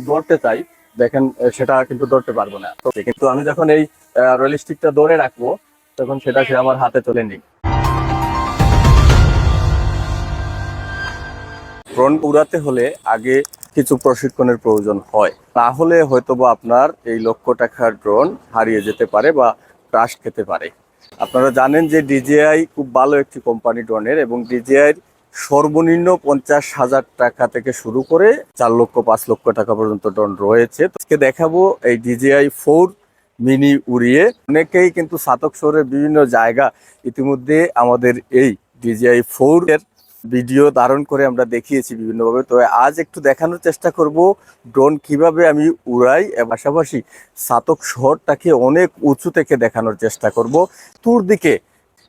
ধরতে চাই, দেখেন সেটা কিন্তু ধরতে পারবো না। তো কিন্তু আমি যখন এই রয়েল স্টিকটা ধরে রাখবো তখন সেটা সে আমার হাতে চলে নিই। ড্রোন উড়াতে হলে আগে কিছু প্রশিক্ষণের প্রয়োজন হয়, না হলে হয়তোবা আপনার এই লক্ষ টাকার ড্রোন হারিয়ে যেতে পারে বা ক্রাশ খেতে পারে। আপনারা জানেন যে ডিজিআই খুব ভালো একটি কোম্পানি ড্রোনের, এবং ডিজিআই সর্বনিম্ন 50,000 টাকা থেকে শুরু করে 4 লক্ষ 5 লক্ষ টাকা পর্যন্ত ড্রোন রয়েছে। আজকে দেখাবো এই ডিজিআই 4 মিনি উড়িয়ে। অনেকেই কিন্তু ছাতক শহরের বিভিন্ন জায়গা ইতিমধ্যে আমাদের এই ডিজিআই 4 এর ভিডিও ধারণ করে আমরা দেখিয়েছি বিভিন্নভাবে। তো আজ একটু দেখানোর চেষ্টা করব ড্রোন কিভাবে আমি উড়াই, পাশাপাশি ছাতক শহরটাকে অনেক উঁচু থেকে দেখানোর চেষ্টা করব। তুর দিকে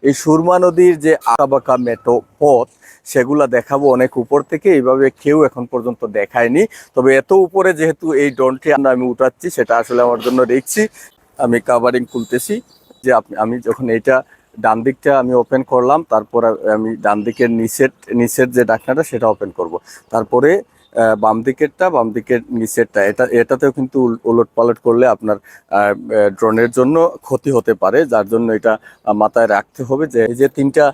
এই সুরমা নদীর যে আঁকাবাঁকা মেটো পথ সেগুলা দেখাবো অনেক উপর থেকে, এইভাবে কেউ এখন পর্যন্ত দেখায়নি। তবে এত উপরে যেহেতু এই ড্রোনটি আমি উঠাচ্ছি, সেটা আসলে আমার জন্য দেখছি। আমি কাভারিং খুলতেছি, যে আমি যখন এইটা ডান দিকটা আমি ওপেন করলাম, তারপর আমি ডান দিকের নিচের যে ঢাকনাটা সেটা ওপেন করব। তারপরে বাম দিকের নিচেরটা, এটাতেও কিন্তু উলট পালট করলে আপনার ড্রোনের জন্য ক্ষতি হতে পারে, যার জন্য এটা মাথায় রাখতে হবে। যে এই যে 3টা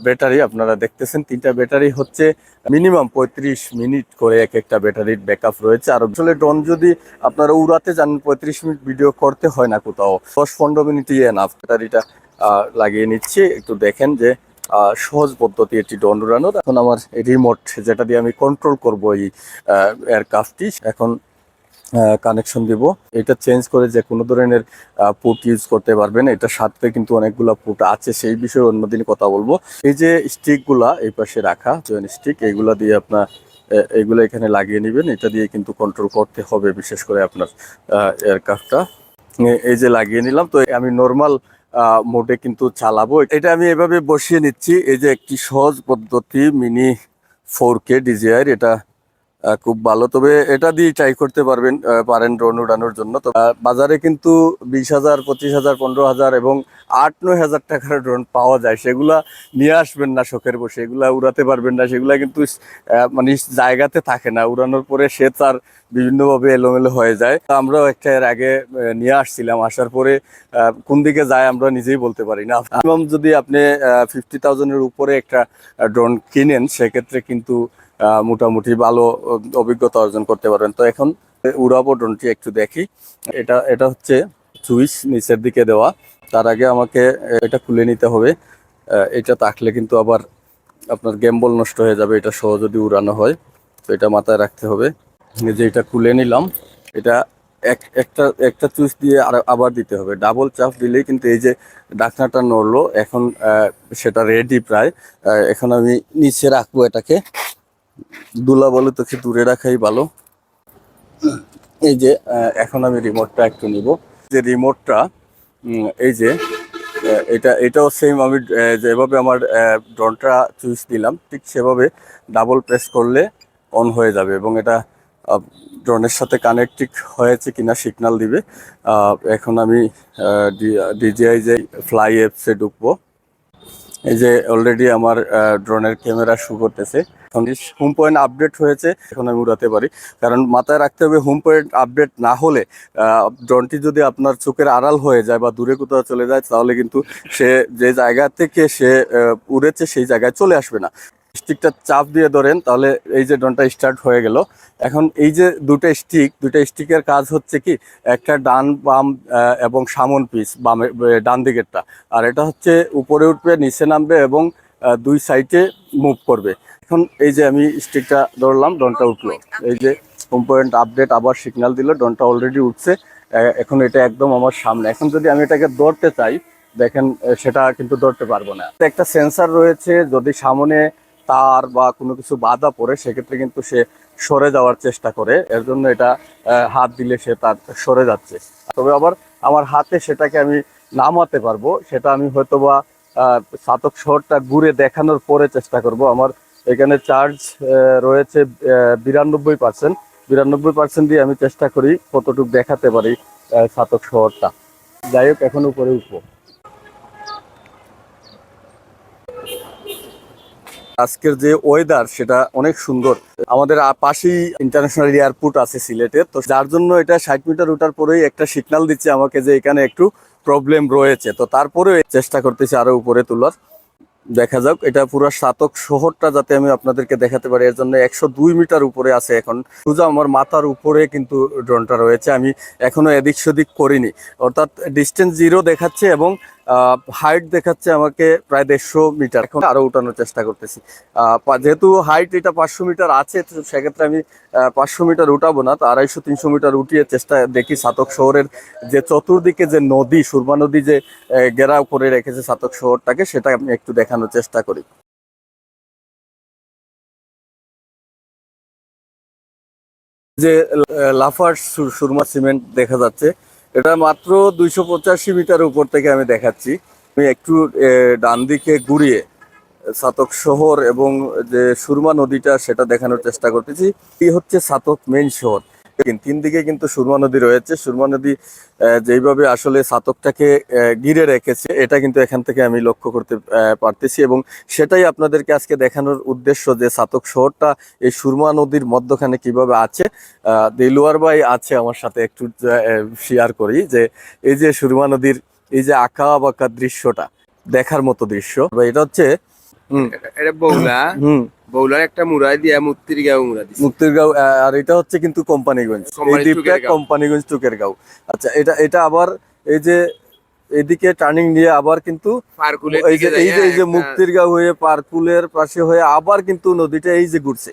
ব্যাটারি আপনারা দেখতেছেন, 3টা ব্যাটারি হচ্ছে মিনিমাম 35 মিনিট করে এক একটা ব্যাটারির ব্যাকআপ রয়েছে। আর আসলে ড্রোন যদি আপনারা উড়াতে যান 35 মিনিট ভিডিও করতে হয় না, কোথাও 10-15 মিনিটই এনাফ। ব্যাটারিটা লাগিয়ে নিচ্ছি, একটু দেখেন যে সহজ পদ্ধতি এটি ড্রোন উড়ানোর। এখন আমার রিমোট যেটা দিয়ে আমি কন্ট্রোল করব এই এয়ারক্রাফটটি, এখন কানেকশন দিব। এটা চেঞ্জ করে যে কোনো ধরনের পুট ইউজ করতে পারবেন। এটার সাথে কিন্তু অনেকগুলা পুট আছে, সেই বিষয়ে অন্যদিন কথা বলবো। এই যে স্টিকগুলা এই পাশে রাখা জয়েন স্টিক, এইগুলা দিয়ে আপনার এইগুলো এখানে লাগিয়ে নেবেন। এটা দিয়ে কিন্তু কন্ট্রোল করতে হবে, বিশেষ করে আপনার এয়ারক্রাফটটা। এই যে লাগিয়ে নিলাম, তো আমি নর্মাল মোডে কিন্তু চালাবো। এটা আমি এভাবে বসিয়ে নিচ্ছি। এই যে একটি সহজ পদ্ধতি মিনি 4K DJI, এটা খুব ভালো। তবে এটা দিয়ে ট্রাই করতে পারেন ড্রোন উড়ানোর জন্য। তো বাজারে কিন্তু 20,000, 25,000, 15,000 এবং 8-9 হাজার টাকার ড্রোন পাওয়া যায়। সেগুলা নিয়ে আসবেন না শখের বসে, এগুলা উড়াতে পারবেন না। সেগুলা কিন্তু মানে জায়গাতে থাকে না, উড়ানোর পরে সে তার বিভিন্নভাবে এলোমেলো হয়ে যায়। আমরাও একটা এর আগে নিয়ে আসছিলাম, আসার পরে কোন দিকে যায় আমরা নিজেই বলতে পারি না। যদি আপনি 50,000-এর উপরে একটা ড্রোন কিনেন, সেক্ষেত্রে কিন্তু মোটামুটি ভালো অভিজ্ঞতা অর্জন করতে পারবেন। তো এখন উড়াবো ড্রোনটি, একটু দেখি। এটা হচ্ছে সুইচ নিচের দিকে দেওয়া। তার আগে আমাকে এটা খুলে নিতে হবে। এটা থাকলে কিন্তু আবার আপনার গেমবল নষ্ট হয়ে যাবে, এটা সহ যদি উড়ানো হয়। তো এটা মাথায় রাখতে হবে। যে এটা খুলে নিলাম, এটা একটা একটা সুইচ দিয়ে আবার দিতে হবে। ডাবল চাপ দিলেই কিন্তু এই যে ঢাকনাটা নড়লো, এখন সেটা রেডি প্রায়। এখন আমি নিচে রাখবো এটাকে, দুলা বলে তোকে দূরে রাখাই ভালো। এই যে এখন আমি রিমোটটা একটু নিব। যে রিমোটটা এই যে এটাও সেম, আমি যেভাবে আমার ড্রোনটা চুইস দিলাম ঠিক সেভাবে ডাবল প্রেস করলে অন হয়ে যাবে, এবং এটা ড্রোনের সাথে কানেক্টেড হয়েছে কিনা সিগন্যাল দিবে। এখন আমি ডিজিআই যে ফ্লাই অ্যাপসে ঢুকবো। এই যে অলরেডি আমার ড্রোনের ক্যামেরা শো করতেছে। এখন হোম পয়েন্ট আপডেট হয়েছে, এখন আমি উড়াতে পারি। কারণ মাথায় রাখতে হবে, হোম পয়েন্ট আপডেট না হলে ড্রোনটি যদি আপনার চোখের আড়াল হয়ে যায় বা দূরে কোথাও চলে যায়, তাহলে কিন্তু সে যে জায়গা থেকে সে উড়েছে সেই জায়গায় চলে আসবে না। স্টিকটা চাপ দিয়ে ধরেন, তাহলে এই যে ড্রোনটা স্টার্ট হয়ে গেল। এখন এই যে দুটো স্টিকের কাজ হচ্ছে কি, একটা ডান বাম এবং সামন পিস বামে ডান দিকেরটা, আর এটা হচ্ছে উপরে উঠবে নিচে নামবে এবং দুই সাইডে মুভ করবে। এখন এই যে আমি স্টিকটা ধরলাম, ড্রোনটা উঠলো। এই যে হোম পয়েন্ট আপডেট আবার সিগন্যাল দিল, ড্রোনটা অলরেডি উঠছে। এখন এটা একদম আমার সামনে। এখন যদি আমি এটাকে ধরতে চাই, দেখেন সেটা কিন্তু ধরতে পারবো না। একটা সেন্সার রয়েছে, যদি সামনে তার বা কোনো কিছু বাধা পড়ে সেক্ষেত্রে কিন্তু সে সরে যাওয়ার চেষ্টা করে। এর জন্য এটা হাত দিলে সে তার সরে যাচ্ছে। তবে আবার আমার হাতে সেটাকে আমি নামাতে পারবো, সেটা আমি হয়তোবা ছাতক শহরটা ঘুরে দেখানোর পরে চেষ্টা করব। আমার এখানে চার্জ রয়েছে 92%। 92% দিয়ে আমি চেষ্টা করি কতটুকু দেখাতে পারি ছাতক শহরটা। যাই হোক, এখন উপরে উঠবো। আজকের যে ওয়েদার সেটা অনেক সুন্দর। আমাদের পাশেই ইন্টারন্যাশনাল এয়ারপোর্ট আছে সিলেটের, তো যার জন্য এটা 60 মিটার ওঠার পরেই একটা সিগন্যাল দিচ্ছে আমাকে যে এখানে একটু প্রবলেম রয়েছে। তো তারপরেও চেষ্টা করতেছি আরো উপরে তোলার। দেখা যাক, এটা পুরো সাতক শহরটা যাতে আমি আপনাদেরকে দেখাতে পারি, এর জন্য 102 মিটার উপরে আছে। এখন সোজা আমার মাথার উপরে কিন্তু ড্রোনটা রয়েছে, আমি এখনো এদিক সেদিক করিনি। অর্থাৎ ডিস্টেন্স 0 দেখাচ্ছে এবং হাইট দেখাচ্ছে আমাকে প্রায় 150 মিটার। এখন আরো উঠানোর চেষ্টা করতেছি। যেহেতু হাইট এটা 500 মিটার আছে, তো সেক্ষেত্রে আমি 500 মিটার উঠাবো না, তো 250-300 মিটার উঠিয়ে চেষ্টা দেখি সাতক শহরের যে চতুর্দিকে যে নদী, সুরমা নদী যে ঘেরাও করে রেখেছে সাতক শহরটাকে, সেটা আমি একটু দেখানোর চেষ্টা করি। যে লাফার সুরমা সিমেন্ট দেখা যাচ্ছে, এটা মাত্র 285 মিটার উপর থেকে আমি দেখাচ্ছি। আমি একটু ডান দিকে ঘুরিয়ে সাতক শহর এবং যে সুরমা নদীটা সেটা দেখানোর চেষ্টা করতেছি। এই হচ্ছে সাতক মেইন শহর। তিন দিকে কিন্তু সুরমা নদী রয়েছে। সুরমা নদী যেইভাবে আসলে সাতকটাকে ঘিরে রেখেছে, এটা কিন্তু এখান থেকে আমি লক্ষ্য করতে পারতেছি, এবং সেটাই আপনাদেরকে আজকে দেখানোর উদ্দেশ্য যে সাতক শহরটা এই সুরমা নদীর মধ্যখানে কিভাবে আছে। দেলুয়ার ভাই আছে আমার সাথে, একটু শেয়ার করি যে এই যে সুরমা নদীর এই যে আঁকা বাঁকা দৃশ্যটা দেখার মতো দৃশ্য। এটা হচ্ছে এটা বৌলা। বৌলার একটা মুড়াই দিয়া মুক্তিরগাঁও মুড়া দিছে। মুক্তিরগাঁও, আর এটা হচ্ছে কিন্তু কোম্পানিগঞ্জ। এই দ্বীপটা কোম্পানিগঞ্জ টুকেরগাঁও। আচ্ছা, এটা এটা আবার এই যে এদিকে টার্নিং নিয়ে আবার কিন্তু এই যে মুক্তিরগাঁও হয়ে পার্কুলের পাশে হয়ে আবার কিন্তু নদীটা এই যে ঘুরছে।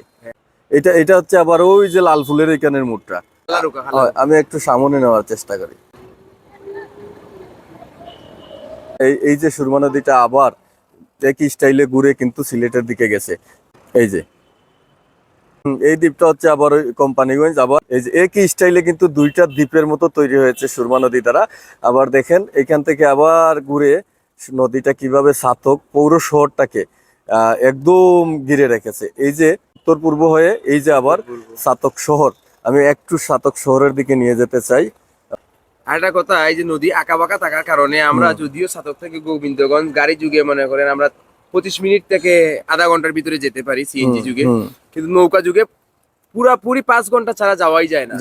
এটা এটা হচ্ছে আবার ওই যে লাল ফুলের এখানের মুড়টা। আমি একটু সামনে নেওয়ার চেষ্টা করি। এই যে সুরমা নদীটা আবার একই স্টাইলে ঘুরে কিন্তু সিলেটের দিকে গেছে। এই যে এই দ্বীপটা হচ্ছে আবার ওই কোম্পানিগঞ্জ। আবার এই যে একই স্টাইলে কিন্তু দুইটা দ্বীপের মতো তৈরি হয়েছে সুরমা নদী দ্বারা। আবার দেখেন এখান থেকে আবার ঘুরে নদীটা কিভাবে সাতক পৌর শহরটাকে একদম ঘিরে রেখেছে। এই যে উত্তর পূর্ব হয়ে এই যে আবার সাতক শহর। আমি একটু সাতক শহরের দিকে নিয়ে যেতে চাই। আরেকটা কথা, এই যে নদী আঁকা বাঁকা থাকার কারণে আমরা যদিও সাতক থেকে গোবিন্দগঞ্জ গাড়ি যুগে মনে করেন আমরা 25 মিনিট থেকে আধা ঘন্টার ভিতরে যেতে পারি সিএনজি যুগে, কিন্তু নৌকা যুগে পুরাপুরি 5 ঘন্টা ছাড়া যাওয়াই যায় না।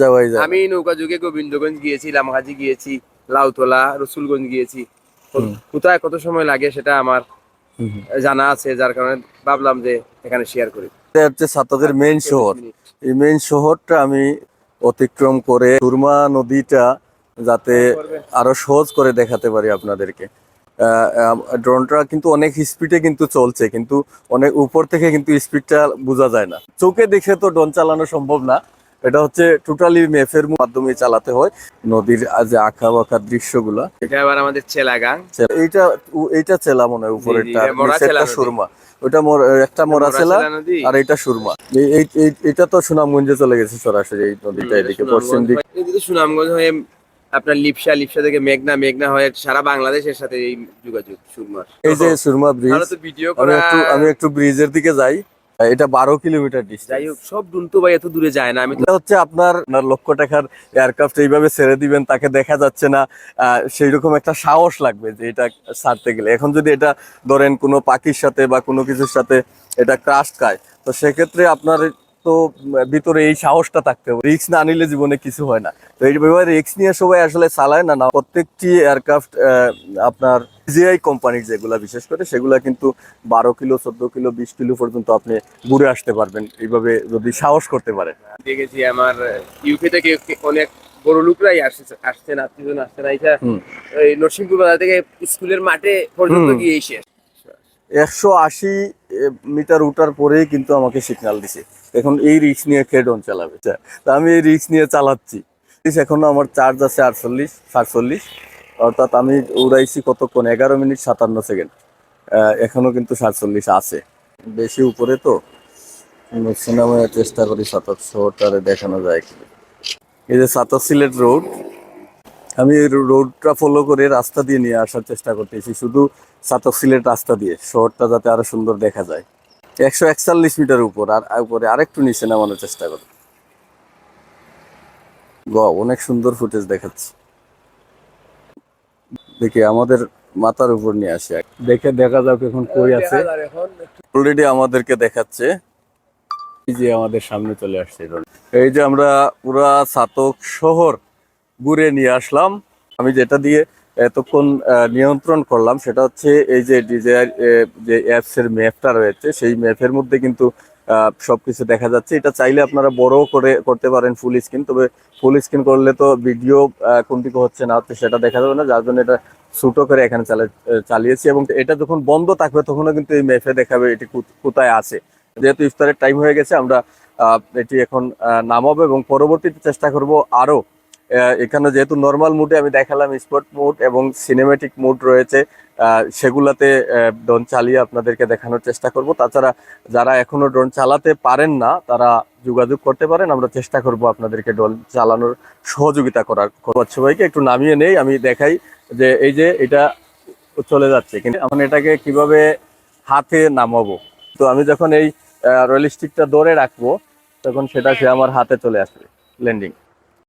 আমি নৌকা যুগে গোবিন্দগঞ্জ গিয়েছি, লামহাজি গিয়েছি, লাউতলা, রসুলগঞ্জ গিয়েছি। কোথায় কত সময় লাগে সেটা আমার জানা আছে, যার কারণে ভাবলাম যে এখানে শেয়ার করি। এটা হচ্ছে সাতকের মেইন শহর। এই মেইন শহরটা আমি অতিক্রম করে সুরমা নদীটা যাতে আরো সহজ করে দেখাতে পারি আপনাদেরকে। ড্রোনটা কিন্তু অনেক স্পিডে কিন্তু চলছে, কিন্তু অনেক উপর থেকে কিন্তু স্পিডটা বোঝা যায় না। চোখে দেখে তো ড্রোন চালানো সম্ভব না, এটা হচ্ছে টোটালি ম্যাপের মাধ্যমে চালাতে হয়। নদীর যে আঁকা বাঁকা দৃশ্যগুলা, এটা আবার আমাদের চেলাগাং। এইটা এইটা চেলা মনে হয় উপরেরটা, সুরমা। ওটা একটা মোরাছেলা আর এটা সুরমা। এটা তো সুনামগঞ্জে চলে গেছে সরাসরি এই নদীটা, এদিকে পশ্চিম দিকে সুনামগঞ্জ হয়ে আপনার লিপসা, লিপসা থেকে মেঘনা, মেঘনা হয়ে সারা বাংলাদেশের সাথে এই যোগাযোগ সুরমার। এই যে সুরমা ব্রিজ, আমি একটু ব্রিজের দিকে যাই। এটা 12 কিলোমিটার ডিস্টেন্স। যাই হোক, সব ড্রোন তো ভাই এত দূরে যায় না। আমি তো হচ্ছে আপনার লক্ষ টাকার এয়ারক্রাফট এইভাবে ছেড়ে দিবেন, তাকে দেখা যাচ্ছে না, সেই রকম একটা সাহস লাগবে যে এটা ছাড়তে গেলে। এখন যদি এটা ধরেন কোনো পাখির সাথে বা কোনো কিছুর সাথে এটা ক্রাশ খায়, তো সেক্ষেত্রে আপনার তো ভিতরে এই সাহসটা থাকতে হবে। রিস্ক না নিলে জীবনে কিছু হয় না। তো এইভাবে রিস্ক নিয়ে সবাই আসলে চালায় না। প্রত্যেকটি এয়ারক্রাফট আপনার জিআই কোম্পানির যেগুলা বিশেষ করে সেগুলা কিন্তু 12 কিলো, 14 কিলো, 20 কিলো পর্যন্ত আপনি ঘুরে আসতে পারবেন এইভাবে যদি সাহস করতে পারেন। দেখেছি আমার ইউকে থেকে অনেক বড় লোকরাই আসছেন, আত্মীয়জন আসছেন, আইসা ওই নরসিংপুর বাজার থেকে স্কুলের মাঠে পর্যন্ত গিয়ে এসে 180 মিটার উঠার পরেই কিন্তু আমাকে সিগন্যাল দিছে, এখন এই রিস্ক নিয়ে কে ড্রোন চালাবে। তা আমি এই রিস্ক নিয়ে চালাচ্ছি। এখনো আমার চার্জ আছে 48-47, অর্থাৎ আমি উড়াইছি কতক্ষণ, 11 মিনিট 57 সেকেন্ড। এখনো কিন্তু 47 আছে, বেশি উপরে তো। সিনেমায় চেষ্টা করি সাতক শহরটারে দেখানো যায় কি। এই যে সাতক সিলেট রোড, আমি রোডটা ফলো করে রাস্তা দিয়ে নিয়ে আসার চেষ্টা করতেছি, শুধু সাতক সিলেট রাস্তা দিয়ে, শহরটা যাতে আরো সুন্দর দেখা যায়। 141 মিটার উপর, আর উপরে আরেকটু নিচে নামানোর চেষ্টা করি। অনেক সুন্দর ফুটেজ দেখাচ্ছি। দেখি আমাদের মাথার উপর নিয়ে আসি, দেখে দেখা যাক এখন কই আছে। অলরেডি আমাদেরকে দেখাচ্ছে, এই যে আমাদের সামনে চলে আসছে drone। এই যে আমরা পুরা ছাতক শহর ঘুরে নিয়ে আসলাম। আমি যেটা দিয়ে এতক্ষণ নিয়ন্ত্রণ করলাম সেটা হচ্ছে এই যে ডিজায়ার যে অ্যাপস এর ম্যাপটা রয়েছে, সেই ম্যাপের মধ্যে কিন্তু সবকিছু দেখা যাচ্ছে। এটা চাইলে আপনারা বড় করে করতে পারেন ফুল স্ক্রিন, তবে ফুল স্ক্রিন করলে তো ভিডিও কোন দিকে হচ্ছে না হচ্ছে সেটা দেখা যাবে না, যার জন্য এটা ছোট করে এখানে চালিয়েছি। এবং এটা যখন বন্ধ থাকবে তখনও কিন্তু এই ম্যাপে দেখাবে এটি কোথায় আছে। যেহেতু ইফতারের টাইম হয়ে গেছে, আমরা এটি এখন নামাবো এবং পরবর্তীতে চেষ্টা করব আরো এখানে যেহেতু নর্মাল মুডে আমি দেখালাম, স্পট মুড এবং সিনেমেটিক মুড রয়েছে, সেগুলাতে ড্রোন চালিয়ে আপনাদেরকে দেখানোর চেষ্টা করব। তাছাড়া যারা এখনো ড্রোন চালাতে পারেন না তারা যোগাযোগ করতে পারেন, আমরা চেষ্টা করব আপনাদেরকে ড্রোন চালানোর সহযোগিতা করার। সবাইকে একটু নামিয়ে নেই, আমি দেখাই যে এই যে এটা চলে যাচ্ছে, কিন্তু এখন এটাকে কিভাবে হাতে নামাবো। তো আমি যখন এই রয়েল স্টিকটা ধরে রাখবো তখন সেটা সে আমার হাতে চলে আসবে ল্যান্ডিং।